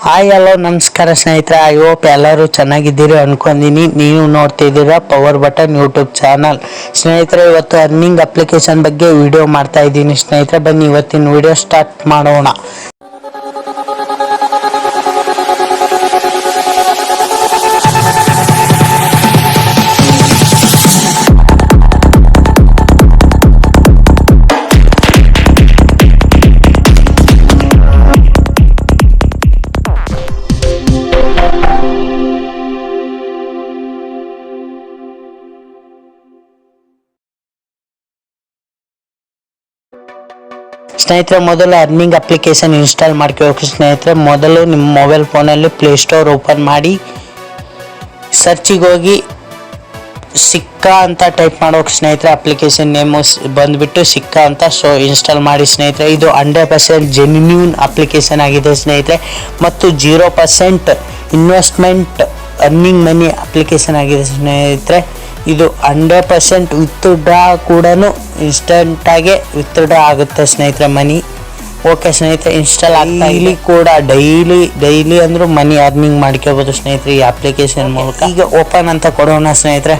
Hi hello ನಮಸ್ಕಾರ ಸ್ನೇಹಿತರೆ. I hope ಎಲ್ಲರೂ ಚೆನ್ನಾಗಿದ್ದೀರಿ ಅನ್ಕೊಂಡಿನಿ. ನೀವು ನೋಡ್ತಿದ್ದೀರಾ ಪವರ್ ಬಟನ್ ಯೂಟ್ಯೂಬ್ ಚಾನಲ್. ಸ್ನೇಹಿತರೆ, ಇವತ್ತು ಅರ್ನಿಂಗ್ ಅಪ್ಲಿಕೇಶನ್ ಬಗ್ಗೆ ವಿಡಿಯೋ ಮಾಡ್ತಾ ಇದ್ದೀನಿ ಸ್ನೇಹಿತರೆ. ಬನ್ನಿ ಇವತ್ತಿನ ವಿಡಿಯೋ ಸ್ಟಾರ್ಟ್ ಮಾಡೋಣ. ಸ್ನೇಹಿತರೆ, ಮೊದಲು ಅರ್ನಿಂಗ್ ಅಪ್ಲಿಕೇಶನ್ ಇನ್ಸ್ಟಾಲ್ ಮಾಡ್ಕೋಬೇಕು ಸ್ನೇಹಿತರೆ. ಮೊದಲು ನಿಮ್ಮ ಮೊಬೈಲ್ ಫೋನಲ್ಲಿ ಪ್ಲೇಸ್ಟೋರ್ ಓಪನ್ ಮಾಡಿ ಸರ್ಚಿಗೆ ಹೋಗಿ ಸಿಕ್ಕಾ ಅಂತ ಟೈಪ್ ಮಾಡೋಕೆ ಸ್ನೇಹಿತರೆ. ಅಪ್ಲಿಕೇಶನ್ ನೇಮು ಬಂದುಬಿಟ್ಟು ಸಿಕ್ಕಾ ಅಂತ. ಸೊ ಇನ್ಸ್ಟಾಲ್ ಮಾಡಿ ಸ್ನೇಹಿತರೆ. ಇದು 100% ಜೆನ್ಯೂನ್ ಅಪ್ಲಿಕೇಶನ್ ಆಗಿದೆ ಸ್ನೇಹಿತರೆ, ಮತ್ತು 0% ಇನ್ವೆಸ್ಟ್ಮೆಂಟ್ ಅರ್ನಿಂಗ್ ಮನಿ ಅಪ್ಲಿಕೇಶನ್ ಆಗಿದೆ ಸ್ನೇಹಿತರೆ. ಇದು 100% ವಿತ್ಡ್ರಾ ಕೂಡ ಇನ್ಸ್ಟೆಂಟಾಗೆ ವಿತ್ಡ್ರಾ ಆಗುತ್ತೆ ಸ್ನೇಹಿತರೆ ಮನಿ. ಓಕೆ ಸ್ನೇಹಿತರೆ, ಇನ್ಸ್ಟಾಲ್ ಆಗ್ತಾ ಇಲ್ಲಿ ಕೂಡ ಡೈಲಿ ಅಂದರೂ ಮನಿ ಅರ್ನಿಂಗ್ ಮಾಡ್ಕೋಬೋದು ಸ್ನೇಹಿತರೆ ಈ ಅಪ್ಲಿಕೇಶನ್ ಮೂಲಕ. ಈಗ ಓಪನ್ ಅಂತ ಕೊಡೋಣ ಸ್ನೇಹಿತರೆ.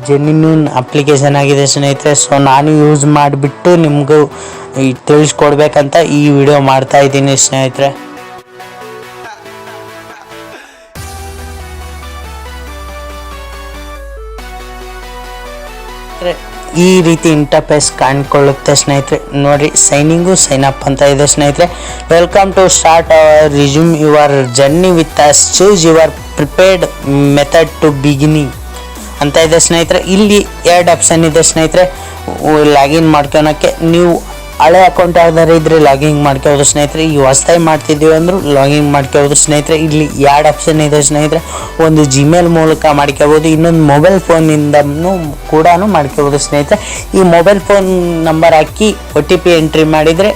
ಜೆನ್ಯೂನ್ ಅಪ್ಲಿಕೇಶನ್ ಆಗಿದೆ ಸ್ನೇಹಿತರೆ. ಸೊ ನಾನು ಯೂಸ್ ಮಾಡಿಬಿಟ್ಟು ನಿಮಗೂ ತಿಳಿಸ್ಕೊಡ್ಬೇಕಂತ ಈ ವಿಡಿಯೋ ಮಾಡ್ತಾ ಇದ್ದೀನಿ ಸ್ನೇಹಿತರೆ. ಈ ರೀತಿ ಇಂಟರ್ಫೇಸ್ ಕಾಣ್ಕೊಳ್ಳುತ್ತೆ ಸ್ನೇಹಿತರೆ. ನೋಡಿ, ಸೈನ್ ಅಪ್ ಅಂತ ಇದೆ ಸ್ನೇಹಿತರೆ. Welcome to start our resume your journey with us, choose your prepared method to beginning ಅಂತ ಇದೆ ಸ್ನೇಹಿತರೆ. ಇಲ್ಲಿ 2 ಆಪ್ಷನ್ ಇದೆ ಸ್ನೇಹಿತರೆ. ಲಾಗಿನ್ ಮಾಡ್ಕೊಳಕ್ಕೆ ನೀವು ಹಳೆ ಅಕೌಂಟ್ ಯಾವ್ದಾರು ಇದ್ರೆ ಲಾಗಿನ್ ಮಾಡ್ಕೋಬೋದು ಸ್ನೇಹಿತರೆ. ಈ ಹೊಸದಾಗಿ ಮಾಡ್ತಿದ್ದೀವಿ ಅಂದರೂ ಲಾಗಿನ್ ಮಾಡ್ಕೋಬೋದು ಸ್ನೇಹಿತರೆ. ಇಲ್ಲಿ 2 ಆಪ್ಷನ್ ಇದೆ ಸ್ನೇಹಿತರೆ. ಒಂದು ಜಿಮೇಲ್ ಮೂಲಕ ಮಾಡ್ಕೋಬೋದು, ಇನ್ನೊಂದು ಮೊಬೈಲ್ ಫೋನಿಂದನೂ ಕೂಡ ಮಾಡ್ಕೋಬೋದು ಸ್ನೇಹಿತರೆ. ಈ ಮೊಬೈಲ್ ಫೋನ್ ನಂಬರ್ ಹಾಕಿ OTP ಎಂಟ್ರಿ ಮಾಡಿದರೆ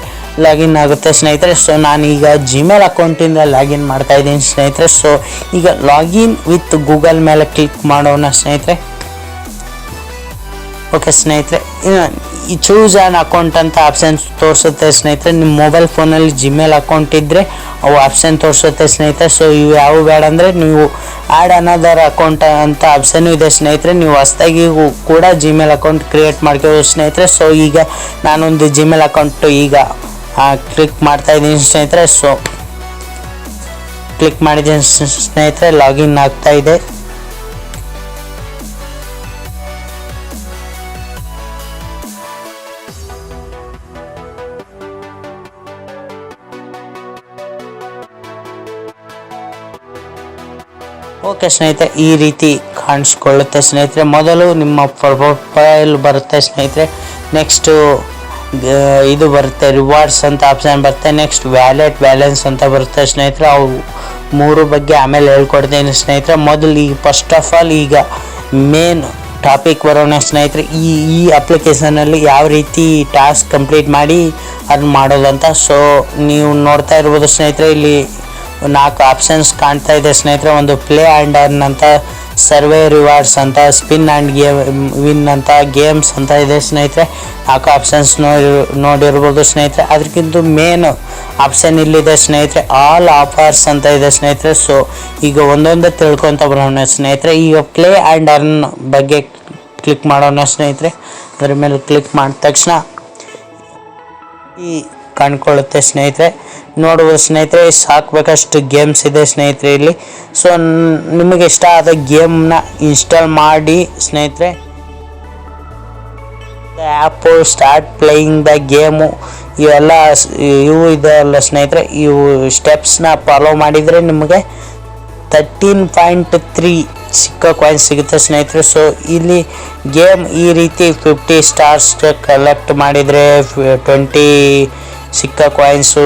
ಲಾಗಿನ್ ಆಗುತ್ತೆ ಸ್ನೇಹಿತರೆ. ಸೊ ನಾನೀಗ ಜಿಮೇಲ್ ಅಕೌಂಟಿಂದ ಲಾಗಿನ್ ಮಾಡ್ತಾ ಇದ್ದೀನಿ ಸ್ನೇಹಿತರೆ. ಸೊ ಈಗ ಲಾಗಿನ್ ವಿತ್ ಗೂಗಲ್ ಮೇಲೆ ಕ್ಲಿಕ್ ಮಾಡೋಣ ಸ್ನೇಹಿತರೆ. ಓಕೆ ಸ್ನೇಹಿತರೆ, ಈ ಚೂಸ್ ಆ್ಯನ್ ಅಕೌಂಟ್ ಅಂತ ಆಪ್ಷನ್ಸ್ ತೋರಿಸುತ್ತೆ ಸ್ನೇಹಿತರೆ. ನಿಮ್ಮ ಮೊಬೈಲ್ ಫೋನಲ್ಲಿ ಜಿಮೇಲ್ ಅಕೌಂಟ್ ಇದ್ದರೆ ಅವು ಆಪ್ಷನ್ ತೋರಿಸುತ್ತೆ ಸ್ನೇಹಿತರೆ. ಸೊ ಇವು ಯಾವ ಬೇಡ ಅಂದರೆ ನೀವು ಆ್ಯಡ್ ಅನದರ್ ಅಕೌಂಟ್ ಅಂತ ಆಪ್ಷನ್ನು ಇದೆ ಸ್ನೇಹಿತರೆ. ನೀವು ಹೊಸದಾಗಿ ಕೂಡ ಜಿಮೇಲ್ ಅಕೌಂಟ್ ಕ್ರಿಯೇಟ್ ಮಾಡ್ಕೋಬೋದು ಸ್ನೇಹಿತರೆ. ಸೊ ಈಗ ನಾನೊಂದು ಜಿಮೇಲ್ ಅಕೌಂಟು ಈಗ ಕ್ಲಿಕ್ ಮಾಡ್ತಾ ಇದ್ದೀನಿ ಸ್ನೇಹಿತರೆ. ಸೊ ಕ್ಲಿಕ್ ಮಾಡಿದ್ದೀನಿ ಸ್ನೇಹಿತರೆ, ಲಾಗಿನ್ ಆಗ್ತಾ ಇದೆ. ಓಕೆ ಸ್ನೇಹಿತರೆ, ಈ ರೀತಿ ಕಾಣಿಸ್ಕೊಳ್ಳುತ್ತೆ ಸ್ನೇಹಿತರೆ. ಮೊದಲು ನಿಮ್ಮ ಪ್ರೊಫೈಲ್ ಬರುತ್ತೆ ಸ್ನೇಹಿತರೆ. ನೆಕ್ಸ್ಟು ಇದು ಬರುತ್ತೆ, ರಿವಾರ್ಡ್ಸ್ ಅಂತ ಆಪ್ಷನ್ ಬರುತ್ತೆ. ನೆಕ್ಸ್ಟ್ ವ್ಯಾಲೆಟ್ ಬ್ಯಾಲೆನ್ಸ್ ಅಂತ ಬರುತ್ತೆ ಸ್ನೇಹಿತರೆ. ಅವು 3 ಬಗ್ಗೆ ಆಮೇಲೆ ಹೇಳ್ಕೊಡ್ತೀನಿ ಸ್ನೇಹಿತರೆ. ಮೊದಲು ಈಗ ಫಸ್ಟ್ ಆಫ್ ಆಲ್ ಈಗ ಮೇನ್ ಟಾಪಿಕ್ ಬರೋಣ ಸ್ನೇಹಿತರೆ. ಈ ಅಪ್ಲಿಕೇಶನಲ್ಲಿ ಯಾವ ರೀತಿ ಟಾಸ್ಕ್ ಕಂಪ್ಲೀಟ್ ಮಾಡಿ ಅದನ್ನ ಮಾಡೋದಂತ. ಸೊ ನೀವು ನೋಡ್ತಾ ಇರ್ಬೋದು ಸ್ನೇಹಿತರೆ, ಇಲ್ಲಿ 4 ಆಪ್ಷನ್ಸ್ ಕಾಣ್ತಾ ಇದೆ ಸ್ನೇಹಿತರೆ. ಒಂದು ಪ್ಲೇ ಆ್ಯಂಡ್ ಅರ್ನ್ ಅಂತ, ಸರ್ವೆ ರಿವಾರ್ಡ್ಸ್ ಅಂತ, ಸ್ಪಿನ್ ಆ್ಯಂಡ್ ವಿನ್ ಅಂತ, ಗೇಮ್ಸ್ ಅಂತ ಇದೆ ಸ್ನೇಹಿತರೆ. 4 ಆಪ್ಷನ್ಸ್ ನೋಡಿರ್ಬೋದು ಸ್ನೇಹಿತರೆ. ಅದಕ್ಕಿಂತ ಮೇನ್ ಆಪ್ಷನ್ ಇಲ್ಲಿದೆ ಸ್ನೇಹಿತರೆ, ಆಲ್ ಆಫರ್ಸ್ ಅಂತ ಇದೆ ಸ್ನೇಹಿತರೆ. ಸೊ ಈಗ ಒಂದೊಂದೇ ತಿಳ್ಕೊತ ಬರೋಣ ಸ್ನೇಹಿತರೆ. ಈಗ ಪ್ಲೇ ಆ್ಯಂಡ್ ಅರ್ನ್ ಬಗ್ಗೆ ಕ್ಲಿಕ್ ಮಾಡೋಣ ಸ್ನೇಹಿತರೆ. ಅದರ ಮೇಲೆ ಕ್ಲಿಕ್ ಮಾಡಿದ ತಕ್ಷಣ ಈ ಕಾಣ್ಕೊಳ್ಳುತ್ತೆ ಸ್ನೇಹಿತರೆ. ನೋಡುವ ಸ್ನೇಹಿತರೆ, ಸಾಕಬೇಕಷ್ಟು ಗೇಮ್ಸ್ ಇದೆ ಸ್ನೇಹಿತರೆ ಇಲ್ಲಿ. ಸೊ ನಿಮಗೆ ಇಷ್ಟ ಆದ ಗೇಮ್ನ ಇನ್ಸ್ಟಾಲ್ ಮಾಡಿ ಸ್ನೇಹಿತರೆ. App start playing the game ಇವು ಇದೆಯಲ್ಲ ಸ್ನೇಹಿತರೆ. ಇವು ಸ್ಟೆಪ್ಸ್ನ ಫಾಲೋ ಮಾಡಿದರೆ ನಿಮಗೆ 13.3 ಸಿಕ್ಕ ಕಾಯಿನ್ಸ್ ಸಿಗುತ್ತೆ ಸ್ನೇಹಿತರೆ. ಸೊ ಇಲ್ಲಿ ಗೇಮ್ ಈ ರೀತಿ 50 ಸ್ಟಾರ್ಸ್ ಕಲೆಕ್ಟ್ ಮಾಡಿದರೆ 20 ಸಿಕ್ಕ ಕಾಯಿನ್ಸು,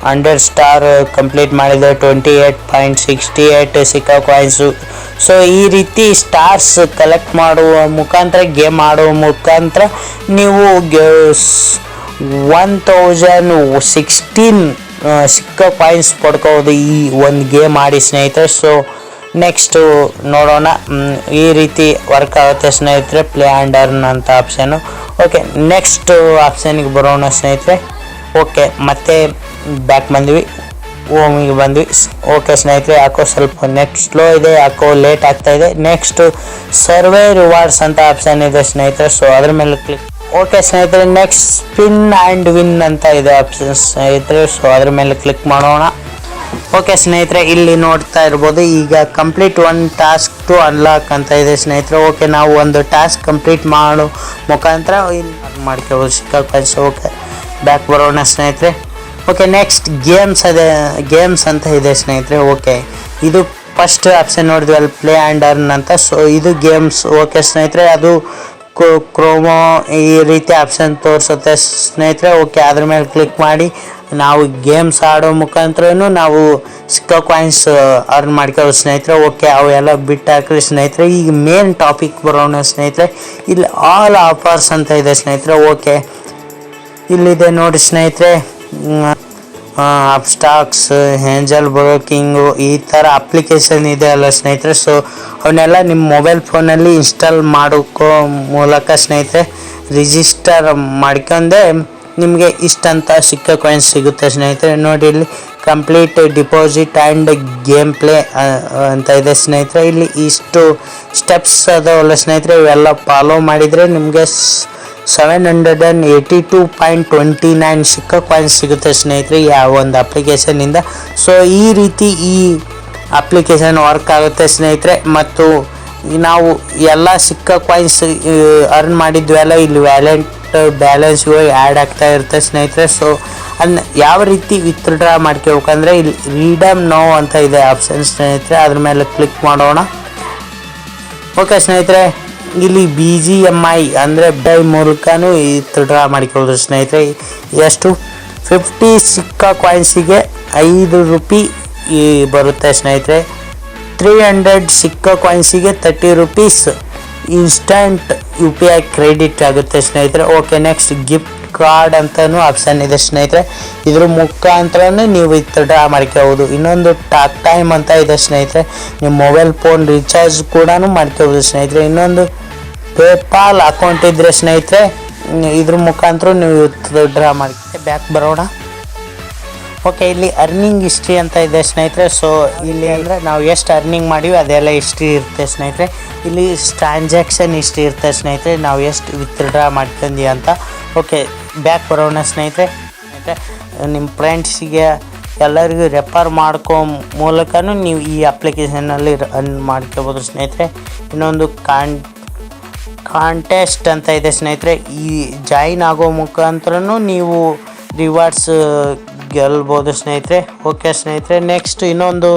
100 ಸ್ಟಾರ್ ಕಂಪ್ಲೀಟ್ ಮಾಡಿದರೆ 28.68 ಸಿಕ್ಕ ಕಾಯಿನ್ಸು. ಸೊ ಈ ರೀತಿ ಸ್ಟಾರ್ಸ್ ಕಲೆಕ್ಟ್ ಮಾಡುವ ಮುಖಾಂತರ, ಗೇಮ್ ಆಡುವ ಮುಖಾಂತರ ನೀವು 1016 ಸಿಕ್ಕ ಕಾಯಿನ್ಸ್ ಪಡ್ಕೋಬೋದು ಈ ಒಂದು ಗೇಮ್ ಆಡಿ ಸ್ನೇಹಿತರೆ. ಸೊ ನೆಕ್ಸ್ಟು ನೋಡೋಣ ಈ ರೀತಿ ವರ್ಕ್ ಆಗುತ್ತೆ ಸ್ನೇಹಿತರೆ. ಪ್ಲೇ ಆ್ಯಂಡ್ ಅರ್ನ್ ಅಂತ ಆಪ್ಷನ್ನು. ಓಕೆ, ನೆಕ್ಸ್ಟ್ ಆಪ್ಷನ್ಗೆ ಬರೋಣ ಸ್ನೇಹಿತರೆ. ಓಕೆ, ಮತ್ತೆ ಬ್ಯಾಕ್ ಬಂದ್ವಿ, ಹೋಮಿಗೆ ಬಂದ್ವಿ. ಓಕೆ ಸ್ನೇಹಿತರೆ, ಯಾಕೋ ಸ್ವಲ್ಪ ನೆಟ್ ಸ್ಲೋ ಇದೆ, ಯಾಕೋ ಲೇಟ್ ಆಗ್ತಾ ಇದೆ. ನೆಕ್ಸ್ಟ್ ಸರ್ವೆ ರಿವಾರ್ಡ್ಸ್ ಅಂತ ಆಪ್ಷನ್ ಇದೆ ಸ್ನೇಹಿತರೆ, ಸೊ ಅದ್ರ ಮೇಲೆ ಕ್ಲಿಕ್. ಓಕೆ ಸ್ನೇಹಿತರೆ, ನೆಕ್ಸ್ಟ್ ಸ್ಪಿನ್ ಆ್ಯಂಡ್ ವಿನ್ ಅಂತ ಇದೆ ಆಪ್ಷನ್ ಸ್ನೇಹಿತರೆ, ಸೊ ಅದ್ರ ಮೇಲೆ ಕ್ಲಿಕ್ ಮಾಡೋಣ. ಓಕೆ ಸ್ನೇಹಿತರೆ, ಇಲ್ಲಿ ನೋಡ್ತಾ ಇರ್ಬೋದು ಈಗ complete one task to unlock ಅಂತ ಇದೆ ಸ್ನೇಹಿತರೆ. ಓಕೆ, ನಾವು ಒಂದು ಟಾಸ್ಕ್ ಕಂಪ್ಲೀಟ್ ಮಾಡೋ ಮುಖಾಂತರ ಇಲ್ಲಿ ಮಾಡ್ಕೋಬೋದು ಸಿಕ್ಕಾಕಾಯ್ಸ್. ಓಕೆ, ಬ್ಯಾಕ್ ಬರೋಣ ಸ್ನೇಹಿತರೆ. ಓಕೆ, ನೆಕ್ಸ್ಟ್ ಗೇಮ್ಸ್ ಅಂತ ಇದೆ ಸ್ನೇಹಿತರೆ. ಓಕೆ, ಇದು ಫಸ್ಟ್ ಆಪ್ಷನ್ ನೋಡಿದ್ವಿ ಅಲ್ಲಿ ಪ್ಲೇ ಆ್ಯಂಡ್ ಅರ್ನ್ ಅಂತ, ಸೊ ಇದು ಗೇಮ್ಸ್. ಓಕೆ ಸ್ನೇಹಿತರೆ, ಅದು ಕ್ರೋಮೋ ಈ ರೀತಿ ಆಪ್ಷನ್ ತೋರಿಸುತ್ತೆ ಸ್ನೇಹಿತರೆ. ಓಕೆ, ಅದ್ರ ಮೇಲೆ ಕ್ಲಿಕ್ ಮಾಡಿ ನಾವು ಗೇಮ್ಸ್ ಆಡೋ ಮುಖಾಂತರನೂ ನಾವು ಸಿಕ್ಕೋ ಕಾಯಿನ್ಸ್ ಅರ್ನ್ ಮಾಡ್ಕೋಬೋದು ಸ್ನೇಹಿತರೆ. ಓಕೆ, ಅವೆಲ್ಲ ಬಿಟ್ಟು ಹಾಕ್ರಿ ಸ್ನೇಹಿತರೆ. ಈಗ ಮೇನ್ ಟಾಪಿಕ್ ಬರೋಣ ಸ್ನೇಹಿತರೆ. ಇಲ್ಲಿ ಆಲ್ ಆಫರ್ಸ್ ಅಂತ ಇದೆ ಸ್ನೇಹಿತರೆ. ಓಕೆ, ಇಲ್ಲಿದೆ ನೋಡಿ ಸ್ನೇಹಿತರೆ, ಅಪ್ಸ್ಟಾಕ್ಸ್, ಏಂಜಲ್ ಬ್ರೋಕಿಂಗು, ಈ ಥರ ಅಪ್ಲಿಕೇಶನ್ ಇದೆ ಅಲ್ಲ ಸ್ನೇಹಿತರೆ. ಸೊ ಅವನ್ನೆಲ್ಲ ನಿಮ್ಮ ಮೊಬೈಲ್ ಫೋನಲ್ಲಿ ಇನ್ಸ್ಟಾಲ್ ಮಾಡೋಕ್ಕೋ ಮೂಲಕ ಸ್ನೇಹಿತರೆ ರಿಜಿಸ್ಟರ್ ಮಾಡ್ಕೊಂಡೆ ನಿಮಗೆ ಇಷ್ಟಂತ ಸಿಕ್ಕ ಕಾಯಿನ್ಸ್ ಸಿಗುತ್ತೆ ಸ್ನೇಹಿತರೆ. ನೋಡಿ, ಇಲ್ಲಿ complete deposit and game play ಅಂತ ಇದೆ ಸ್ನೇಹಿತರೆ. ಇಲ್ಲಿ ಇಷ್ಟು ಸ್ಟೆಪ್ಸ್ ಅದಾವಲ್ಲ ಸ್ನೇಹಿತರೆ, ಇವೆಲ್ಲ ಫಾಲೋ ಮಾಡಿದರೆ ನಿಮಗೆ 782.29 ಸಿಕ್ಕ ಕಾಯಿನ್ಸ್ ಸಿಗುತ್ತೆ ಸ್ನೇಹಿತರೆ ಯಾವ ಒಂದು ಅಪ್ಲಿಕೇಶನಿಂದ. ಸೊ ಈ ರೀತಿ ಈ ಅಪ್ಲಿಕೇಶನ್ ವರ್ಕ್ ಆಗುತ್ತೆ ಸ್ನೇಹಿತರೆ. ಮತ್ತು ನಾವು ಎಲ್ಲ ಸಿಕ್ಕ ಕಾಯಿನ್ಸ್ ಅರ್ನ್ ಮಾಡಿದ್ವೆಲ್ಲ ಇಲ್ಲಿ ಬ್ಯಾಲೆನ್ಸ್ಗಳು ಆ್ಯಡ್ ಆಗ್ತಾ ಇರುತ್ತೆ ಸ್ನೇಹಿತರೆ. ಸೊ ಅದನ್ನ ಯಾವ ರೀತಿ ವಿತ್ಡ್ರಾ ಮಾಡ್ಕೋಬೇಕಂದ್ರೆ ಇಲ್ಲಿ ರೀಡಮ್ ನೋ ಅಂತ ಇದೆ ಆಪ್ಷನ್ ಸ್ನೇಹಿತರೆ, ಅದ್ರ ಮೇಲೆ ಕ್ಲಿಕ್ ಮಾಡೋಣ. ಓಕೆ ಸ್ನೇಹಿತರೆ, ಇಲ್ಲಿ BGMI ಅಂದರೆ ಬೈ ಮೂಲಕನೂ ವಿತ್ಡ್ರಾ ಮಾಡ್ಕೊಳ್ಳೋದು ಸ್ನೇಹಿತರೆ. ಎಷ್ಟು 50 ಸಿಕ್ಕ ಕಾಯಿನ್ಸಿಗೆ 5 ರೂಪಾಯಿ ಬರುತ್ತೆ ಸ್ನೇಹಿತರೆ. 300 ಸಿಕ್ಕ ಕಾಯಿನ್ಸಿಗೆ 30 ರೂಪೀಸ್ ಇನ್ಸ್ಟಂಟ್ UPI ಕ್ರೆಡಿಟ್ ಆಗುತ್ತೆ ಸ್ನೇಹಿತರೆ. ಓಕೆ, ನೆಕ್ಸ್ಟ್ ಗಿಫ್ಟ್ ಕಾರ್ಡ್ ಅಂತಲೂ ಆಪ್ಷನ್ ಇದೆ ಸ್ನೇಹಿತರೆ, ಇದ್ರ ಮುಖಾಂತರನೇ ನೀವು ವಿತ್ಡ್ರಾ ಮಾಡ್ಕೋಬೋದು. ಇನ್ನೊಂದು ಟಾಕ್ ಟೈಮ್ ಅಂತ ಇದೆ ಸ್ನೇಹಿತರೆ, ನಿಮ್ಮ ಮೊಬೈಲ್ ಫೋನ್ ರೀಚಾರ್ಜ್ ಕೂಡ ಮಾಡ್ಕೋಬೋದು ಸ್ನೇಹಿತರೆ. ಇನ್ನೊಂದು ಪೇಪಾಲ್ ಅಕೌಂಟ್ ಇದ್ದರೆ ಸ್ನೇಹಿತರೆ ಇದ್ರ ಮುಖಾಂತರ ನೀವು ವಿತ್ಡ್ರಾ ಮಾಡ್ತೀವಿ. ಬ್ಯಾಕ್ ಬರೋಣ. ಓಕೆ, ಇಲ್ಲಿ ಅರ್ನಿಂಗ್ ಹಿಸ್ಟ್ರಿ ಅಂತ ಇದೆ ಸ್ನೇಹಿತರೆ. ಸೊ ಇಲ್ಲಿ ಅಂದರೆ ನಾವು ಎಷ್ಟು ಅರ್ನಿಂಗ್ ಮಾಡೀವಿ ಅದೆಲ್ಲ ಹಿಸ್ಟ್ರಿ ಇರುತ್ತೆ ಸ್ನೇಹಿತರೆ. ಇಲ್ಲಿ ಟ್ರಾನ್ಸಾಕ್ಷನ್ ಹಿಸ್ಟ್ರಿ ಇರುತ್ತೆ ಸ್ನೇಹಿತರೆ, ನಾವು ಎಷ್ಟು ವಿತ್ಡ್ರಾ ಮಾಡ್ಕೊಂಡ್ವಿ ಅಂತ. ಓಕೆ, ಬ್ಯಾಕ್ ಬರೋಣ ಸ್ನೇಹಿತರೆ. ನಿಮ್ಮ ಫ್ರೆಂಡ್ಸಿಗೆ ಎಲ್ಲರಿಗೂ ರೆಫರ್ ಮಾಡ್ಕೊ ಮೂಲಕನೂ ನೀವು ಈ ಅಪ್ಲಿಕೇಶನಲ್ಲಿ ರನ್ ಮಾಡ್ಕೋಬೋದು ಸ್ನೇಹಿತರೆ. ಇನ್ನೊಂದು ಕಾಂಟೆಸ್ಟ್ ಅಂತ ಇದೆ ಸ್ನೇಹಿತರೆ, ಈ ಜಾಯಿನ್ ಆಗೋ ಮುಖಾಂತರನೂ ನೀವು ರಿವಾರ್ಡ್ಸ್ ಗೆಲ್ಬೋದು ಸ್ನೇಹಿತರೆ. ಓಕೆ ಸ್ನೇಹಿತರೆ, ನೆಕ್ಸ್ಟ್ ಇನ್ನೊಂದು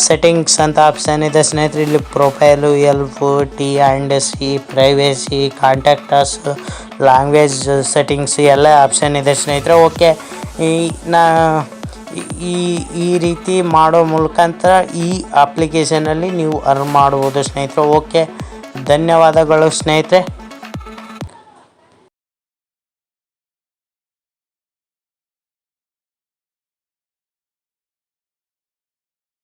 ಸೆಟ್ಟಿಂಗ್ಸ್ ಅಂತ ಆಪ್ಷನ್ ಇದೆ ಸ್ನೇಹಿತರೆ. ಇಲ್ಲಿ profile, LFT&C, privacy, contacts, language settings ಎಲ್ಲ ಆಪ್ಷನ್ ಇದೆ ಸ್ನೇಹಿತರೆ. ಓಕೆ, ಈ ರೀತಿ ಮಾಡೋ ಮುಖಾಂತರ ಈ ಅಪ್ಲಿಕೇಶನಲ್ಲಿ ನೀವು ಅರ್ನ್ ಮಾಡ್ಬೋದು ಸ್ನೇಹಿತರೆ. ಓಕೆ, ಧನ್ಯವಾದಗಳು ಸ್ನೇಹಿತರೆ.